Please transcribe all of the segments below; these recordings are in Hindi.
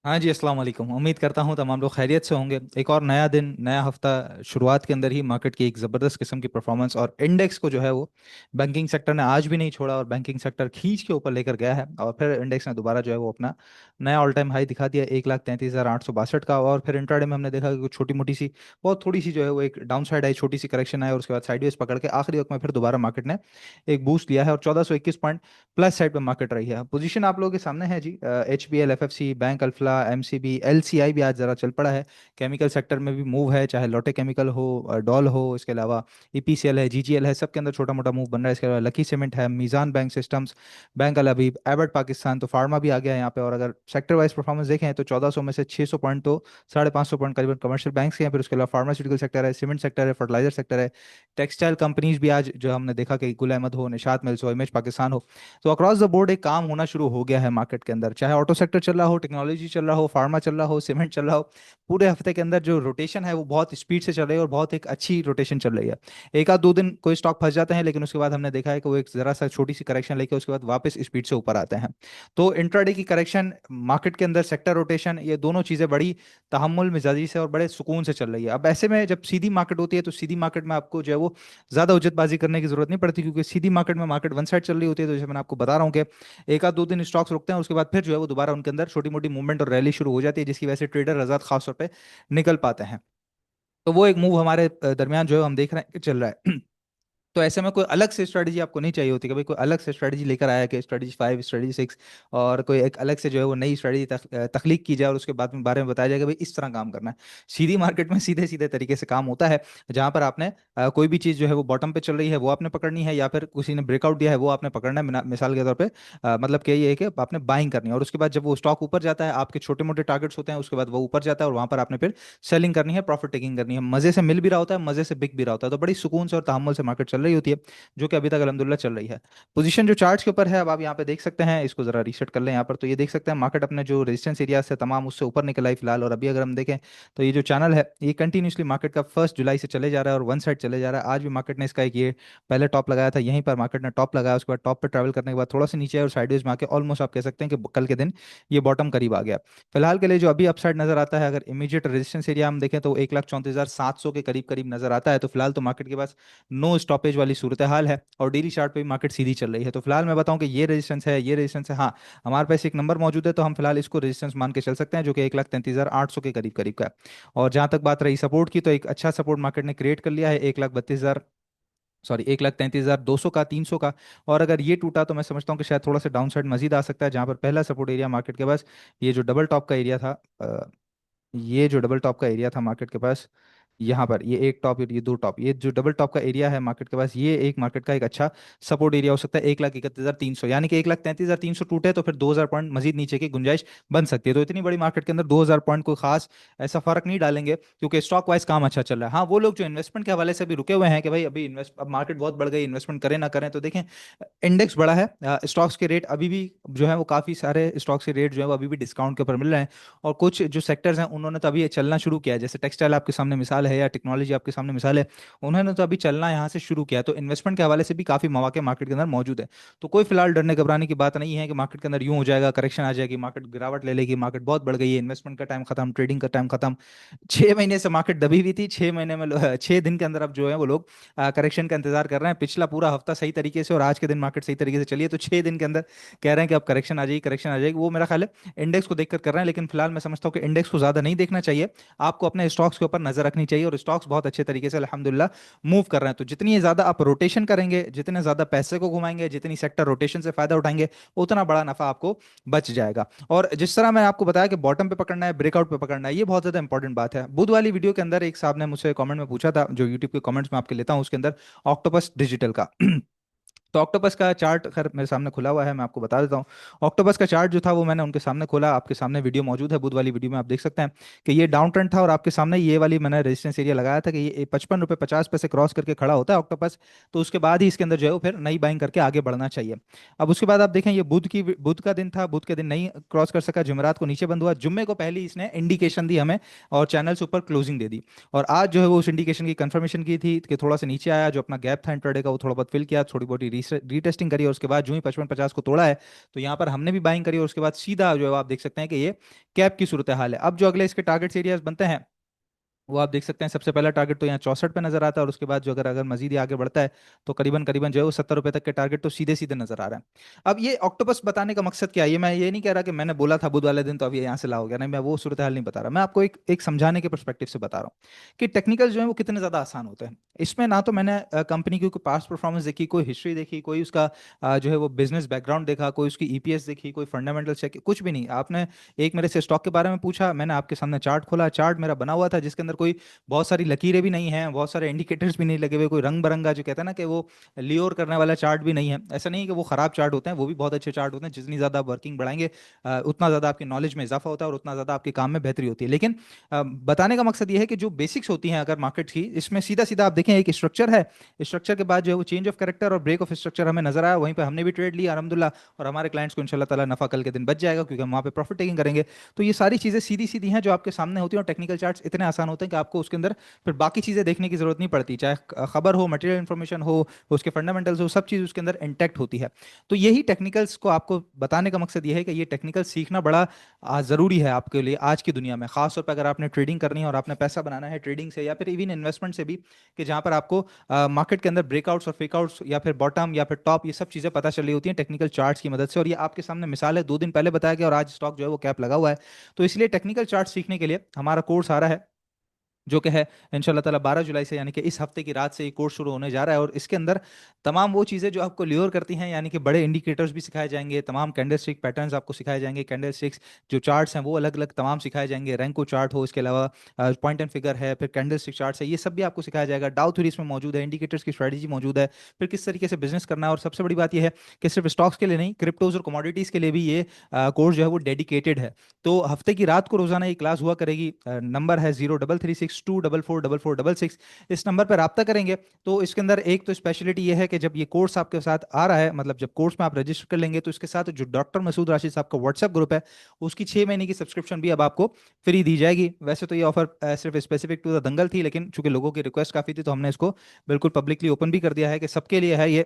हाँ जी, अस्सलाम वालेकुम। उम्मीद करता हूँ तमाम लोग खैरियत से होंगे। एक और नया दिन, नया हफ्ता शुरुआत के अंदर ही मार्केट की एक ज़बरदस्त किस्म की परफॉर्मेंस और इंडेक्स को जो है वो बैंकिंग सेक्टर ने आज भी नहीं छोड़ा और बैंकिंग सेक्टर खींच के ऊपर लेकर गया है। और फिर इंडेक्स ने दोबारा जो है वो अपना नया ऑल टाइम हाई दिखा दिया 1,33,862 का। और फिर इंट्राडे में हमने देखा कि कुछ छोटी मोटी सी, बहुत थोड़ी सी जो है वो एक डाउन साइड आई, छोटी सी करेक्शन आई और उसके बाद साइडवेज पकड़ के आखिरी वक्त में फिर दोबारा मार्केट ने एक बूस्ट लिया है और 1421 पॉइंट प्लस साइड पे मार्केट रही है। पोजीशन आप लोगों के सामने है जी। H B L, F F C, bank Alfalah, M C B, L C I भी आज जरा चल पड़ा है। केमिकल सेक्टर में भी मूव है, चाहे लोटे केमिकल हो, डॉल हो, इसके अलावा ई पी सी एल है, जी जी एल है, सबके अंदर छोटा मोटा मूव बन रहा है। इसके अलावा लकी सीमेंट है, मीज़ान बैंक सिस्टम्स, बैंक अल अबीब, एबट पाकिस्तान, तो फार्मा भी आ गया है यहाँ पे। और अगर सेक्टर वाइज परफॉर्मेंस देखें तो 1400 में से 600 पॉइंट तो 550 पॉइंट करीबन कमर्शियल बैंक्स के हैं। फिर उसके अलावा फार्मास्यूटिकल सेक्टर है, सीमेंट सेक्टर है, फर्टिलाइजर सेक्टर है, टेक्सटाइल कंपनीज भी आज जो हमने देखा कि गुल अहमद हो, निशात मिल्स हो, इमेज पाकिस्तान हो, तो अक्रॉस द बोर्ड एक काम होना शुरू हो गया है मार्केट के अंदर। चाहे ऑटो सेक्टर चल रहा हो, टेक्नोलॉजी चल रहा हो, फार्मा चल रहा हो, सीमेंट चल रहा हो, पूरे हफ्ते के अंदर जो रोटेशन है वो बहुत स्पीड से चल रही है और बहुत एक अच्छी रोटेशन चल रही है। एक आध दो दिन कोई स्टॉक फंस जाते हैं, लेकिन उसके बाद हमने देखा है कि वो एक जरा सा छोटी सी करेक्शन लेके उसके बाद वापस स्पीड से ऊपर आते हैं। तो इंट्राडे की करेक्शन, मार्केट के अंदर सेक्टर रोटेशन, ये दोनों चीजें बड़ी तहम्मुल मिजाजी से और बड़े सुकून से चल रही है। अब ऐसे में जब सीधी मार्केट होती है तो सीधी मार्केट में आपको जो है वो ज्यादा उजतबाजी करने की जरूरत नहीं पड़ती, क्योंकि सीधी मार्केट में मार्केट वन साइड चल रही होती है। तो जैसे मैंने आपको बता रहा हूँ कि एक आध दो दिन स्टॉक्स रुकते हैं, उसके बाद फिर जो है वो दोबारा उनके अंदर छोटी मोटी मूवमेंट और रैली शुरू हो जाती है, जिसकी वजह से ट्रेडर आजाद खास तौर पे निकल पाते हैं। तो वो एक मूव हमारे दरमियान जो है हम देख रहे हैं कि चल रहा है। तो ऐसे में कोई अलग से स्ट्रेटजी आपको नहीं चाहिए होती कि भाई कोई अलग से स्ट्रेटजी लेकर आया कि स्ट्रेटजी 5, स्ट्रेटजी 6, और कोई एक अलग से जो है वो नई स्ट्रेटजी तख्लीक की जाए और उसके बाद में बारे में बताया जाए कि भाई इस तरह काम करना है। सीधी मार्केट में सीधे सीधे तरीके से काम होता है, जहां पर आपने कोई भी चीज़ जो है वो बॉटम पे चल रही है वो आपने पकड़नी है, या फिर किसी ने ब्रेकआउट दिया है वो आपने पकड़ना है। मिसाल के तौर पर मतलब कि ये है कि आपने बाइंग करनी है और उसके बाद जब वो स्टॉक ऊपर जाता है, आपके छोटे मोटे टारगेट्स होते हैं, उसके बाद वो ऊपर जाता है और वहां पर आपने फिर सेलिंग करनी है, प्रॉफिट टेकिंग करनी है। मजे से मिल भी रहा होता है, मजे से बिक भी रहा होता है, तो बड़ी सुकून से और तहम्मुल से मार्केट चल रही होती है, जो कि अभी तक अल्हम्दुलिल्लाह चल रही है। पोजीशन जो चार्ट्स के ऊपर है, अब आप यहाँ पे देख सकते हैं, इसको जरा रीसेट कर लें यहाँ पर, तो ये देख सकते हैं मार्केट अपने जो रेजिस्टेंस एरिया से तमाम उससे ऊपर निकला है फिलहाल। और अभी अगर हम देखें तो ये जो चैनल है ये कंटिन्यूसली मार्केट का 1 जुलाई से चले जा रहा है और वन साइड चले जा रहा है। आज भी मार्केट ने इसका एक ये पहले टॉप लगाया था, यहीं पर मार्केट ने टॉप लगाया, उसके बाद टॉप पर ट्रैवल करने के बाद थोड़ा सा नीचे आया और साइडवेज में आके ऑलमोस्ट आप कह सकते हैं कि कल के दिन ये बॉटम करीब आ गया। फिलहाल के लिए जो अभी अपसाइड नजर आता है, अगर इमीडिएट रेजिस्टेंस एरिया हम देखें तो 1,34,700 के करीब करीब नजर आता है। तो फिलहाल तो मार्केट के पास नो स्टॉपेज वाली सूरत हाल है और डेली चार्ट पे भी मार्केट सीधी चल रही है। तो फिलहाल मैं बताऊं कि ये रेजिस्टेंस है, ये रेजिस्टेंस है। हाँ, हमारे पास एक नंबर मौजूद है, तो हम फिलहाल इसको रेजिस्टेंस मान के चल सकते हैं, जो कि 1,33,800 के करीब करीब का है। और जहां तक बात रही सपोर्ट की, तो एक अच्छा सपोर्ट मार्केट ने क्रिएट कर लिया है 1,32,000, सॉरी 1,33,200 का, 300 का। और अगर ये टूटा तो मैं समझता हूँ कि शायद थोड़ा सा डाउन साइड मजीद आ सकता है, जहां पर पहला सपोर्ट एरिया मार्केट के पास ये जो डबल टॉप का एरिया था, ये जो डबल टॉप का एरिया था मार्केट के पास, यहाँ पर ये एक टॉप, ये दो टॉप, ये जो डबल टॉप का एरिया है मार्केट के पास, ये एक मार्केट का एक अच्छा सपोर्ट एरिया हो सकता है 1,31,300। यानी कि 1,33,300 टूटे तो फिर 2,000 पॉइंट मजीद नीचे की गुंजाइश बन सकती है। तो इतनी बड़ी मार्केट के अंदर 2,000 पॉइंट कोई खास ऐसा फर्क नहीं डालेंगे, क्योंकि स्टॉक वाइज काम अच्छा चल रहा है। हाँ, वो लोग जो इन्वेस्टमेंट के हवाले से भी रुके हुए हैं कि भाई अभी इन्वेस्ट, अब मार्केट बहुत बढ़ गई, इन्वेस्टमेंट करें ना करें, तो देखें इंडेक्स बड़ा है, स्टॉक्स के रेट अभी भी जो है वो काफ़ी सारे स्टॉक्स के रेट जो है वो अभी भी डिस्काउंट के ऊपर मिल रहे हैं। और कुछ जो सेक्टर्स हैं उन्होंने तो अभी ये चलना शुरू किया है, जैसे टेक्सटाइल आपके सामने मिसाल है या टेक्नोलॉजी आपके सामने मिसाल है, उन्होंने तो अभी चलना यहाँ से शुरू किया है। तो इन्वेस्टमेंट के हवाले से भी काफ़ी मौके मार्केट के अंदर मौजूद है। तो कोई फिलहाल डरने घबराने की बात नहीं है कि मार्केट के अंदर यूं हो जाएगा, करेक्शन आ जाएगी, मार्केट गिरावट ले लेगी, मार्केट बहुत बढ़ गई है, इन्वेस्टमेंट का टाइम खत्म, ट्रेडिंग का टाइम खत्म। 6 महीने से मार्केट दबी हुई थी, 6 महीने में 6 दिन के अंदर अब जो है वो लोग करेक्शन का इंतजार कर रहे हैं। पिछला पूरा हफ्ता सही तरीके से और आज के दिन मार्केट सही तरीके से चली है, तो 6 दिन के अंदर कह रहे हैं कि अब करेक्शन आ जाएगी, करेक्शन आ जाएगी। वो मेरा ख्याल है इंडेक्स को देखकर कर रहे हैं, लेकिन फिलहाल मैं समझता हूँ कि इंडेक्स को ज्यादा नहीं देखना चाहिए, आपको अपने स्टॉक्स के ऊपर नजर रखनी चाहिए। और स्टॉक्स बहुत अच्छे तरीके से अल्हम्दुलिल्लाह मूव कर रहे हैं। तो जितनी ज्यादा आप रोटेशन करेंगे, जितने ज्यादा पैसे को घुमाएंगे, जितनी सेक्टर रोटेशन से फायदा उठाएंगे, उतना बड़ा नफा आपको बच जाएगा। और जिस तरह मैंने आपको बताया कि बॉटम पे पकड़ना है, ब्रेकआउट पे पकड़ना है, ये बहुत ज्यादा इंपॉर्टेंट बात है। बुध वाली वीडियो के अंदर एक साहब ने मुझसे कमेंट में पूछा था, जो यूट्यूब के कमेंट्स में आपके लेता हूँ उसके अंदर, ऑक्टोपस डिजिटल का तो ऑक्टोपस का चार्ट खैर मेरे सामने खुला हुआ है, मैं आपको बता देता हूँ। ऑक्टोपस का चार्ट जो था वो मैंने उनके सामने खोला, आपके सामने वीडियो मौजूद है, बुध वाली वीडियो में आप देख सकते हैं कि ये डाउन ट्रेंड था और आपके सामने ये वाली मैंने रेजिस्टेंस एरिया लगाया था कि ये 55 रुपये 50 पैसे क्रॉस करके खड़ा होता है ऑक्टोपस। तो उसके बाद ही इसके अंदर जो है वो फिर नई बाइंग करके आगे बढ़ना चाहिए। अब उसके बाद आप देखें, ये बुध का दिन था, बुध के दिन नहीं क्रॉस कर सका, जुमेरात को नीचे बंद हुआ, जुम्मे को पहले इसने इंडिकेशन दी हमें और चैनल से ऊपर क्लोजिंग दे दी। और आज जो है वो उस इंडिकेशन की कंफर्मेशन की थी कि थोड़ा सा नीचे आया, जो अपना गैप था इंट्राडे का वो थोड़ा बहुत फिल किया, थोड़ी बहुत रीटेस्टिंग करी और उसके बाद जो ही 55-50 को तोड़ा है, तो यहाँ पर हमने भी बाइंग करी और उसके बाद सीधा जो है वो आप देख सकते हैं कि ये कैप की सूरत हाल है। अब जो अगले इसके टारगेट्स एरियाज बनते हैं वो आप देख सकते हैं। सबसे पहला टारगेट तो यहाँ 64 पे नजर आता है और उसके बाद जो अगर अगर मजीद ही आगे बढ़ता है तो करीबन करीबन जो है वो 70 रुपए तक के टारगेट तो सीधे सीधे नजर आ रहे हैं। अब ये ऑक्टोपस बताने का मकसद क्या है, ये मैं ये नहीं कह रहा कि मैंने बोला था बुध वाले दिन तो अब ये यहाँ से लाओगे, नहीं, मैं वो सूरत हाल नहीं बता रहा, मैं आपको एक समझाने के परस्पेक्टिव से बता रहा हूँ कि टेक्निकल जो है वो कितने ज्यादा आसान होते हैं। इसमें ना तो मैंने कंपनी की कोई पास्ट परफॉर्मेंस देखी, कोई हिस्ट्री देखी, कोई उसका जो है वो बिजनेस बैकग्राउंड देखा, कोई उसकी ईपीएस देखी, कोई फंडामेंटल चेक, कुछ भी नहीं। आपने एक मेरे से स्टॉक के बारे में पूछा, मैंने आपके सामने चार्ट खोला, चार्ट मेरा बना हुआ था जिसके अंदर कोई बहुत सारी लकीरें भी नहीं हैं, बहुत सारे इंडिकेटर्स भी नहीं लगे हुए, कोई रंग बिरंगा जो कहते हैं ना कि वो लियोर करने वाला चार्ट भी नहीं है। ऐसा नहीं है कि वो खराब चार्ट होते हैं, वो भी बहुत अच्छे चार्ट होते हैं। जितनी ज़्यादा आप वर्किंग बढ़ाएंगे उतना ज़्यादा आपकी नॉलेज में इजाफा होता है और उतना ज़्यादा आपके काम में बेहतरी होती है। लेकिन बताने का मकसद ये है कि जो बेसिक्स होती हैं अगर मार्केट की, इसमें सीधा सीधा आप देखें एक स्ट्रक्चर है, स्ट्रक्चर के बाद जो है वो चेंज ऑफ कैरेक्टर और ब्रेक ऑफ स्ट्रक्चर हमें नजर आया, वहीं पर हमने भी ट्रेड लिया अलहमदुल्ला, और हमारे क्लाइंट्स को इंशाल्लाह ताला नफा कल के दिन बच जाएगा क्योंकि हम वहाँ पे प्रॉफिट टेकिंग करेंगे। तो ये सारी चीज़ें सीधी सीधी हैं जो आपके सामने होती हैं और टेक्निकल चार्ट्स इतने आसान होते हैं कि आपको उसके अंदर फिर बाकी चीज़ें देखने की जरूरत नहीं पड़ती, चाहे खबर हो, मटेरियल इन्फॉर्मेशन हो, उसके फंडामेंटल्स हो, सब चीज़ उसके अंदर इंटैक्ट होती है। तो यही टेक्निकल्स को आपको बताने का मकसद ये है कि ये टेक्निकल सीखना बड़ा ज़रूरी है आपके लिए आज की दुनिया में, खासतौर पर अगर आपने ट्रेडिंग करनी है और आपने पैसा बनाना है ट्रेडिंग से या फिर इवन इन्वेस्टमेंट से भी, कि जहाँ पर आपको मार्केट के अंदर ब्रेकआउट्स और फेकआउट्स या फिर बॉटम या फिर टॉप, ये सब चीज़ें पता चल रही होती हैं टेक्निकल चार्ट्स की मदद से। और ये आपके सामने मिसाल है, 2 दिन पहले बताया गया और आज स्टॉक जो है वो कैप लगा हुआ है। तो इसलिए टेक्निकल चार्ट सीखने के लिए हमारा कोर्स आ रहा है जो कि है इंशाल्लाह ताला 12 जुलाई से, यानी कि इस हफ्ते की रात से ये कोर्स शुरू होने जा रहा है। और इसके अंदर तमाम वो चीज़ें जो आपको ल्योर करती हैं, यानी कि बड़े इंडिकेटर्स भी सिखाए जाएंगे, तमाम कैंडल स्टिक पैटर्न्स आपको सिखाए जाएंगे, कैंडल स्टिक्स जो चार्ट्स हैं वो अलग अलग तमाम सिखाए जाएंगे, रैंको चार्ट हो, इसके अलावा पॉइंट एंड फिगर है, फिर कैंडल स्टिक चार्ट्स है, ये सब भी आपको सिखाया जाएगा। डाउ थ्योरी इसमें मौजूद है, इंडिकेटर्स की स्ट्रेटजी मौजूद है, फिर किस तरीके से बिजनेस करना है। और सबसे बड़ी बात यह है कि सिर्फ स्टॉक्स के लिए नहीं, क्रिप्टोज और कमोडिटीज़ के लिए भी ये कोर्स जो है वो डेडिकेटेड है। तो हफ्ते की रात को रोजाना ये क्लास हुआ करेगी। नंबर है 0336244466। इस नंबर पर रब्ता करेंगे तो इसके अंदर एक तो स्पेशलिटी ये है कि जब ये कोर्स आपके साथ आ रहा है, मतलब जब कोर्स में आप रजिस्टर कर लेंगे तो इसके साथ जो डॉक्टर मसूद राशिद साहब का व्हाट्सएप ग्रुप है उसकी 6 महीने की सब्सक्रिप्शन भी अब आपको फ्री दी जाएगी। वैसे तो ये ऑफर सिर्फ स्पेसिफिक टू द दंगल थी, लेकिन चूंकि लोगों की रिक्वेस्ट काफी थी तो हमने इसको बिल्कुल पब्लिकली ओपन भी कर दिया है कि सबके लिए है ये।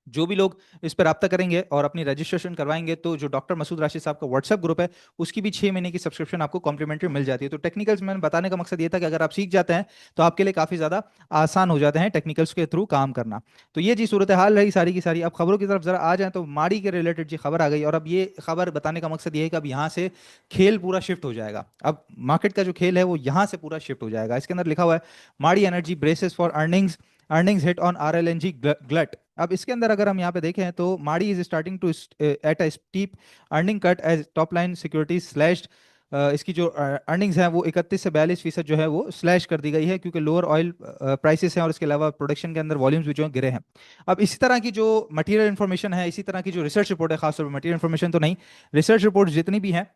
जो भी लोग इस पर रब्ता करेंगे और अपनी रजिस्ट्रेशन करवाएंगे तो जो डॉक्टर मसूद राशिद साहब का व्हाट्सएप ग्रुप है उसकी भी 6 महीने की सब्सक्रिप्शन आपको कॉम्प्लीमेंट्री मिल जाती है। तो टेक्निकल्स मैंने बताने का मकसद ये था कि अगर आप सीख जाते हैं तो आपके लिए काफ़ी ज़्यादा आसान हो जाते हैं टेक्निकल्स के थ्रू काम करना। तो ये जी सूरत हाल रही सारी की सारी। अब खबरों की तरफ जरा आ जाए तो माड़ी के रिलेटेड जी खबर आ गई और अब ये खबर बताने का मकसद ये है कि अब यहाँ से खेल पूरा शिफ्ट हो जाएगा। अब मार्केट का जो खेल है वो यहाँ से पूरा शिफ्ट हो जाएगा। इसके अंदर लिखा हुआ है Mari energy braces for earnings, earnings hit on RLNG glut. अब इसके अंदर अगर हम यहाँ पे देखें तो माड़ी is starting to at a steep earning cut as top line securities slash. इसकी जो अर्निंग्स हैं वो 31 से 42% जो है वो स्लैश कर दी गई है क्योंकि लोअर ऑयल प्राइसेस हैं और इसके अलावा प्रोडक्शन के अंदर वॉल्यूम्स भी जो हैं गिरे हैं। अब इसी तरह की जो मटेरियल इन्फॉर्मेशन है, इसी तरह की जो रिसर्च रिपोर्ट है, खासतौर पर मटेरियल इन्फॉर्मेशन तो नहीं, रिसर्च रिपोर्ट जितनी भी हैं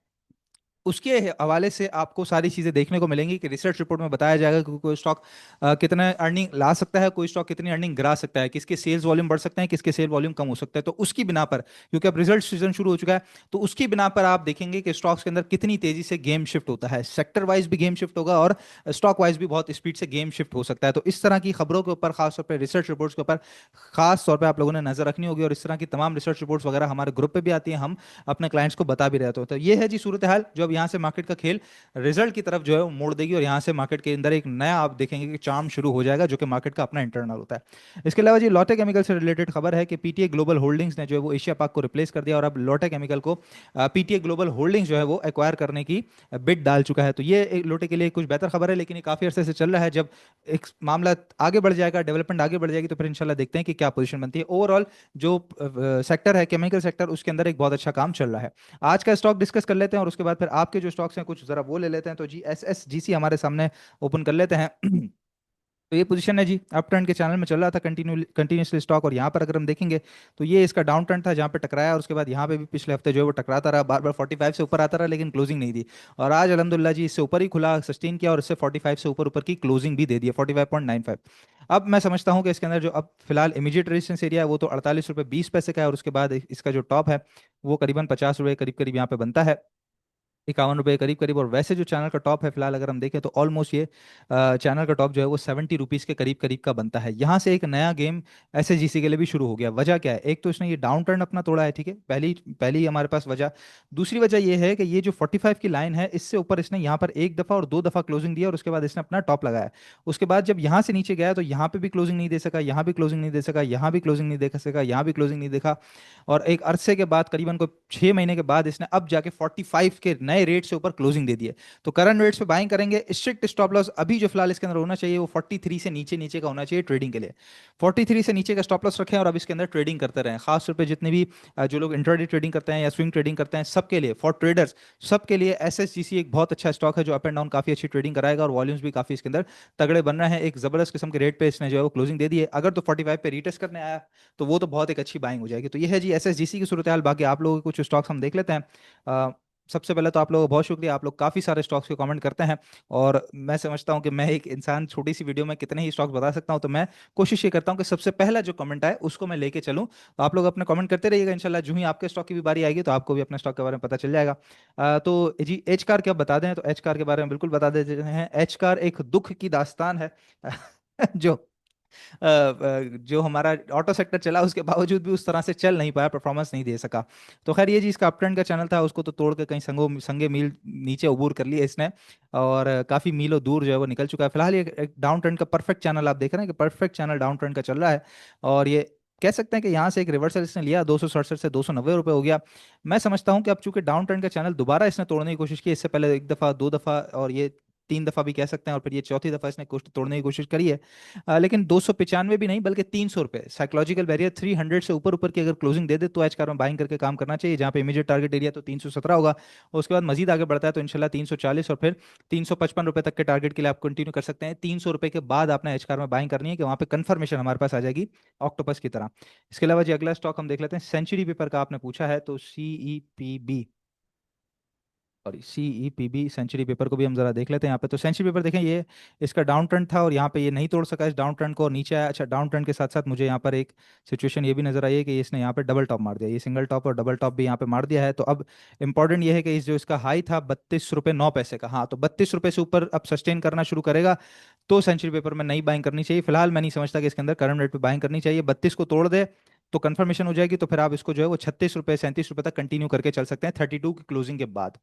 उसके हवाले से आपको सारी चीज़ें देखने को मिलेंगी कि रिसर्च रिपोर्ट में बताया जाएगा कि कोई स्टॉक कितना अर्निंग ला सकता है, कोई स्टॉक कितनी अर्निंग गिरा सकता है, किसके सेल्स वॉल्यूम बढ़ सकते हैं, किसके सेल वॉल्यूम कम हो सकता है। तो उसकी बिना पर, क्योंकि अब रिजल्ट सीजन शुरू हो चुका है, तो उसकी बिना पर आप देखेंगे कि स्टॉक्स के अंदर कितनी तेजी से गेम शिफ्ट होता है, सेक्टर वाइज भी गेम शिफ्ट होगा और स्टॉक वाइज भी बहुत स्पीड से गेम शिफ्ट हो सकता है। तो इस तरह की खबरों के ऊपर, खासतौर पर रिसर्च रिपोर्ट्स के ऊपर खास तौर पर आप लोगों ने नजर रखनी होगी और इस तरह की तमाम रिसर्च रिपोर्ट्स वगैरह हमारे ग्रुप पे भी आती हैं, हम अपने क्लाइंट्स को बता भी रहते हो। तो ये है जी सूरत हाल जो अब यहाँ से मार्केट का खेल रिजल्ट की तरफ जो है वो मोड़ देगी और यहाँ से मार्केट के अंदर एक नया आप देखेंगे कि चार्म शुरू हो जाएगा जो कि मार्केट का अपना इंटरनल होता है। इसके अलावा जी लोटे केमिकल से रिलेटेड खबर है कि पीटीए ग्लोबल होल्डिंग्स ने जो है वो एशिया पाक को रिप्लेस कर दिया और अब लोटे केमिकल को पीटीए ग्लोबल होल्डिंग्स जो है वो एक्वायर करने की बिड डाल चुका है। तो ये लोटे के लिए कुछ बेहतर खबर है, लेकिन ये काफी अरसे से चल रहा है। जब एक मामला आगे बढ़ जाएगा, डेवलपमेंट आगे बढ़ जाएगी, तो फिर इंशाल्लाह देखते हैं कि क्या पोजीशन बनती है। ओवरऑल जो सेक्टर है केमिकल सेक्टर, उसके अंदर एक बहुत अच्छा काम चल रहा है। आज का स्टॉक डिस्कस कर लेते हैं और उसके बाद फिर आपके जो स्टॉक्स हैं कुछ जरा वो ले लेते हैं। तो जी SSGC हमारे सामने ओपन कर लेते हैं। तो ये पोजीशन है जी अप ट्रेंड के चैनल में चल रहा था कंटिन्यूसली स्टॉक, और यहाँ पर अगर हम देखेंगे तो ये इसका डाउन ट्रेंड था जहाँ पे टकराया और उसके बाद यहाँ पे भी पिछले हफ्ते जो है वो टकराता रहा, बार बार 45 से ऊपर आता रहा लेकिन क्लोजिंग नहीं दी। और आज अलहमदुल्ला जी इससे ऊपर ही खुला, सस्टेन किया और इससे 45 से ऊपर ऊपर की क्लोजिंग भी दे दी है 45.95। अब मैं समझता हूँ कि इसके अंदर जो अब फिलहाल इमीडिएट रेजिस्टेंस एरिया है वो तो 48 रुपये 20 पैसे का है और उसके बाद इसका जो टॉप है वो करीबन 50 रुपये करीब करीब यहाँ पे बनता है। 51 रुपये करीब करीब। और वैसे जो चैनल का टॉप है फिलहाल अगर हम देखें तो ऑलमोस्ट ये चैनल का टॉप जो है वो 70 रुपीज़ के करीब करीब का बनता है। यहाँ से एक नया गेम एसएसजीसी के लिए भी शुरू हो गया। वजह क्या है? एक तो इसने ये डाउन टर्न अपना तोड़ा है, ठीक है, पहली पहली हमारे पास वजह। दूसरी वजह ये है कि ये जो 45 की लाइन है इससे ऊपर इसने यहाँ पर एक दफ़ा और दो दफ़ा क्लोजिंग दिया और उसके बाद इसने अपना टॉप लगाया। उसके बाद जब यहाँ से नीचे गया तो यहाँ पे भी क्लोजिंग नहीं दे सका, यहाँ भी क्लोजिंग नहीं दे सका, यहाँ भी क्लोजिंग नहीं दे सका, यहाँ भी क्लोजिंग नहीं देखा। और एक अरसे के बाद करीबन को 6 महीने के बाद इसने अब जाके 45 के नए रेट से ऊपर क्लोजिंग दे दी है। तो करंट रेट्स पे बाइंग करेंगे। स्ट्रिक्ट स्टॉप लॉस अभी जो फिलहाल इसके अंदर होना चाहिए वो 43 से नीचे नीचे का होना चाहिए ट्रेडिंग के लिए। 43 से नीचे का स्टॉप लॉस रखें और अब इसके अंदर ट्रेडिंग करते रहें। खासतौर पे जितने भी जो लोग इंट्राडे ट्रेडिंग करते हैं या स्विंग ट्रेडिंग करते हैं, सबके लिए, फॉर ट्रेडर्स सबके लिए एसएसजीसी एक बहुत अच्छा स्टॉक है जो अप एंड डाउन काफी अच्छी ट्रेडिंग कराएगा और वॉल्यूम्स भी काफी इसके अंदर तगड़े बन रहे हैं। एक जबरदस्त किस्म के रेट पे इसने जो है वो क्लोजिंग दे दी है। अगर तो 45 पे रीटेस्ट करने आया तो वो तो बहुत एक अच्छी बाइंग हो जाएगी। तो ये है जी एसएसजीसी की सूरत हाल। बाकी आप लोगों के कुछ स्टॉक्स हम देख लेते हैं। सबसे पहले तो आप लोगों का बहुत शुक्रिया, आप लोग काफ़ी सारे स्टॉक्स के कमेंट करते हैं और मैं समझता हूं कि मैं एक इंसान छोटी सी वीडियो में कितने ही स्टॉक्स बता सकता हूं। तो मैं कोशिश ये करता हूं कि सबसे पहला जो कमेंट आए उसको मैं लेके चलूं। तो आप लोग अपने कमेंट करते रहिएगा, इंशाल्लाह जो ही आपके स्टॉक की भी बारी आएगी तो आपको भी अपने स्टॉक के बारे में पता चल जाएगा। तो जी एच कार क्या बता दें? तो एच कार के बारे में बिल्कुल बता देते हैं। एच कार एक दुख की दास्तान है जो जो हमारा ऑटो सेक्टर चला उसके बावजूद भी उस तरह से चल नहीं पाया, परफॉर्मेंस नहीं दे सका। तो खैर ये जी इसका अप ट्रेंड का चैनल था उसको तो तोड़ के कहीं संगे मील नीचे अबूर कर लिया इसने और काफी मीलों दूर जो है वो निकल चुका है। फिलहाल ये एक डाउन ट्रेंड का परफेक्ट चैनल आप देख रहे हैं कि परफेक्ट चैनल डाउन ट्रेंड का चल रहा है। और ये कह सकते हैं कि यहाँ से एक रिवर्सल इसने लिया, 267 से 290 रुपये हो गया। मैं समझता हूँ कि अब चूंकि डाउन ट्रेंड का चैनल दोबारा इसने तोड़ने की कोशिश की, इससे पहले एक दफा, दो दफा और ये तीन दफा भी कह सकते हैं और फिर ये चौथी दफा इसने कुछ तोड़ने की कोशिश करी है। लेकिन 295 भी नहीं बल्कि 300 रुपये साइकोलॉजिकल बैरियर, 300 से ऊपर ऊपर की अगर क्लोजिंग दे दे तो एच कार में बाइंग करके काम करना चाहिए, जहाँ पे इमीडिएट टारगेट एरिया तो 317 होगा। और उसके बाद मजीद आगे बढ़ता है तो इंशाल्लाह 340 और फिर 355 रुपये तक के टारगेट के लिए आप कंटिन्यू कर सकते हैं। 300 रुपये के बाद आपने एच कार में बाइंग करनी है कि वहाँ पे कंफर्मेशन हमारे पास आ जाएगी ऑक्टोपस की तरह। इसके अलावा जी अगला स्टॉक हम देख लेते हैं। सेंचुरी पेपर का आपने पूछा है तो CEPB, sorry CEPB, century paper को भी हम जरा देख लेते हैं। यहाँ पे तो सेंचुरी पेपर देखें, ये इसका डाउन ट्रेंड था और यहाँ पे ये नहीं तोड़ सका इस डाउन ट्रेंड को और नीचे आया। अच्छा, डाउन ट्रेंड के साथ साथ मुझे यहाँ पर एक सिचुएशन ये भी नजर आई है कि इसने यहाँ पे डबल टॉप मार दिया, ये सिंगल टॉप और डबल टॉप भी यहाँ पे मार दिया है। तो अब इंपॉर्टेंट ये है कि इस जो इसका हाई था 32 रुपये 9 पैसे का, हाँ, तो 32 रुपये से ऊपर अब सस्टेन करना शुरू करेगा तो सेंचुरी पेपर में नई बाइंग करनी चाहिए। फिलहाल मैं नहीं समझता कि इसके अंदर करंट रेट पे बाइंग करनी चाहिए। 32 को तोड़ दे तो कंफर्मेशन हो जाएगी तो फिर आप इसको जो है वो 36 रुपये 37 रुपये तक कंटिन्यू करके चल सकते हैं 32 की क्लोजिंग के बाद।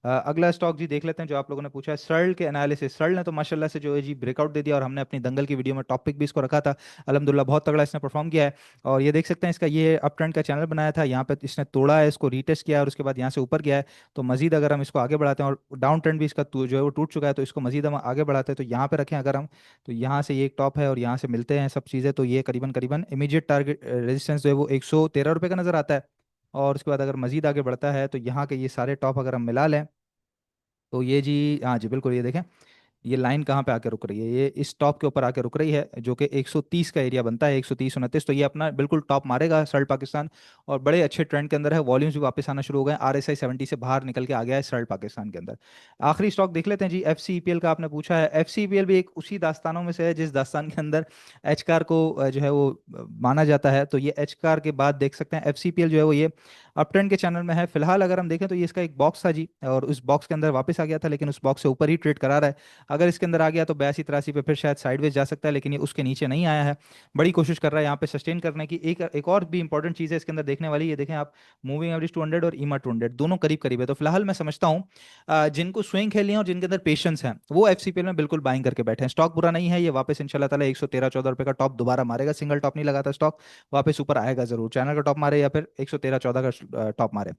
अगला स्टॉक जी देख लेते हैं जो आप लोगों ने पूछा है, सर्ल के एनालिसिस। सर्ल ने तो माशाल्लाह से जो है जी ब्रेकआउट दे दिया और हमने अपनी दंगल की वीडियो में टॉपिक भी इसको रखा था। अल्हम्दुलिल्लाह बहुत तगड़ा इसने परफॉर्म किया है और ये देख सकते हैं इसका ये अप ट्रेंड का चैनल बनाया था, यहाँ पे इसने तोड़ा है, इसको रीटेस्ट किया है और उसके बाद यहाँ से ऊपर गया है। तो मजीद अगर हम इसको आगे बढ़ाते हैं और डाउन ट्रेंड भी इसका जो है वो टूट चुका है तो इसको मजीद हम आगे बढ़ाते हैं तो यहाँ पे रखें अगर हम, तो यहाँ से ये एक टॉप है और यहाँ से मिलते हैं सब चीज़ें, तो ये करीबन करीबन इमीडिएट टारगेट रेजिस्टेंस जो है वो 113 रुपये का नजर आता है। और उसके बाद अगर मजीद आगे बढ़ता है तो यहाँ के ये सारे टॉप अगर हम मिला लें तो ये जी, हाँ जी बिल्कुल, ये देखें ये लाइन कहाँ पे आके रुक रही है, ये इस टॉप के ऊपर आके रुक रही है जो कि 130 का एरिया बनता है, 130 29। तो ये अपना बिल्कुल टॉप मारेगा सर्ल पाकिस्तान और बड़े अच्छे ट्रेंड के अंदर है। वॉल्यूम्स भी वापस आना शुरू हो गए, RSI 70 से बाहर निकल के आ गया है सर्ल पाकिस्तान के अंदर। आखिरी स्टॉक देख लेते हैं जी, FCEPL का आपने पूछा है। FCEPL भी एक उसी दास्तानों में से है जिस दास्तान के अंदर एच कार को जो है वो माना जाता है। तो ये एच कार के बाद देख सकते हैं FCEPL जो है वो ये अप ट्रेंड के चैनल में है। फिलहाल अगर हम देखें तो ये इसका एक बॉक्स था जी और उस बॉक्स के अंदर वापस आ गया था लेकिन उस बॉक्स से ऊपर ही ट्रेड करा रहा है। अगर इसके अंदर आ गया तो 82 83 पे फिर शायद साइडवेज जा सकता है लेकिन ये उसके नीचे नहीं आया है। बड़ी कोशिश कर रहा है यहाँ पे सस्टेन करने की। एक एक और भी इंपॉर्टेंट चीज़ है इसके अंदर देखने वाली, ये देखें आप, मूविंग एवरेज 200 और ईमा 200 दोनों करीब करीब है। तो फिलहाल मैं समझता हूँ जिनको स्विंग खेलनी है और जिनके अंदर पेशेंस है वो FCPL में बिल्कुल बाइंग करके बैठे हैं। स्टॉक बुरा नहीं है, ये वापस इंशाल्लाह ताला 113 14 रुपये का टॉप दोबारा मारेगा। सिंगल टॉप नहीं लगाता स्टॉक, वापस ऊपर आएगा जरूर, चैनल का टॉप मारे या फिर 113 14 का टॉप मारे।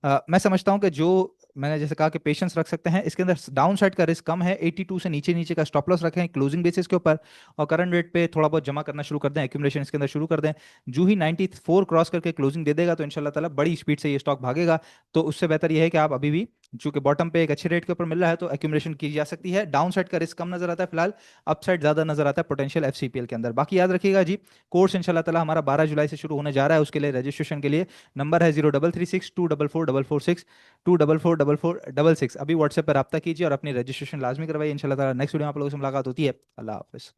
मैं समझता हूँ कि जो मैंने जैसे कहा कि पेशेंस रख सकते हैं, इसके अंदर डाउन साइड का रिस्क कम है। 82 से नीचे नीचे का स्टॉप लॉस रखें क्लोजिंग बेसिस के ऊपर और करंट रेट पे थोड़ा बहुत जमा करना शुरू कर दें, एक्यूमुलेशन इसके अंदर शुरू कर दें। जो ही 94 क्रॉस करके क्लोजिंग दे देगा तो इंशाल्लाह ताला बड़ी स्पीड से ये स्टॉक भागेगा। तो उससे बेहतर ये है कि आप अभी भी, चूंकि बॉटम पे एक अच्छे रेट के ऊपर मिल रहा है तो एक्यूमुलेशन की जा सकती है। डाउन साइड का रिस्क कम नजर आता है फिलहाल, अप साइड ज्यादा नजर आता है पोटेंशियल FCPL के अंदर। बाकी याद रखिएगा जी, कोर्स इंशाल्लाह ताला हमारा 12 जुलाई से शुरू होने जा रहा है। उसके लिए रजिस्ट्रेशन के लिए नंबर है 0336244446, 244446। अभी व्हाट्सएप पर रब्ता कीजिए और अपनी रजिस्ट्रेशन लाजमी करवाइए। इंशाल्लाह ताला नेक्स्ट वीडियो में आप लोगों से मुलाकात होती है। अल्लाह हाफिज़।